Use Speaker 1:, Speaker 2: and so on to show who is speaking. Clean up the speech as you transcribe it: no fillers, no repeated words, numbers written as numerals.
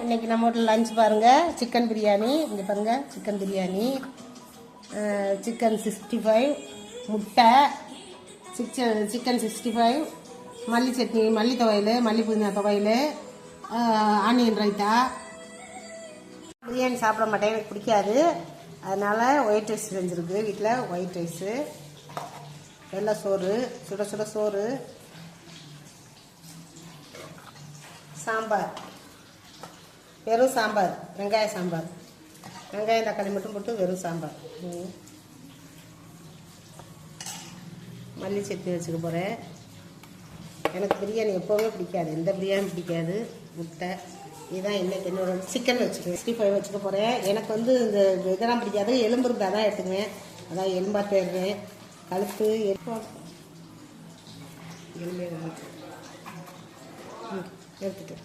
Speaker 1: இன்றைக்கி நம்ம வீட்டில் லஞ்ச் பாருங்கள். சிக்கன் பிரியாணி. இங்கே பாருங்கள், சிக்கன் பிரியாணி, சிக்கன் 65, முட்டை, சிக்கன் 65, மல்லி சட்னி, மல்லி துவையல், மல்லி புதினா துவையல், ஆனியன் ரைத்தா. பிரியாணி சாப்பிட மாட்டேன், எனக்கு பிடிக்காது. அதனால் ஒயிட் ரைஸ் செஞ்சுருக்கு வீட்டில். ஒயிட் ரைஸு, வெள்ளை சோறு, சுட சுட சோறு, சாம்பார், வெறும் சாம்பார், வெங்காய சாம்பார், வெங்காயம் தக்காளி மட்டும் போட்டு வெறும் சாம்பார். மல்லி சட்னி வச்சுக்க போகிறேன். எனக்கு பிரியாணி எப்போவுமே பிடிக்காது, எந்த பிரியாணி பிடிக்காது. முட்டை இதுதான். இன்னைக்கு என்னோட சிக்கன் வச்சுக்குவேன். 65 வச்சுக்க போகிறேன். எனக்கு வந்து இந்த இதெல்லாம் பிடிக்காது. எலும்பு இருந்தால் தான் எடுத்துக்குவேன். அதான் எலும்பாக தேடுவேன். கழுத்து எலும்பே எடுத்துட்டு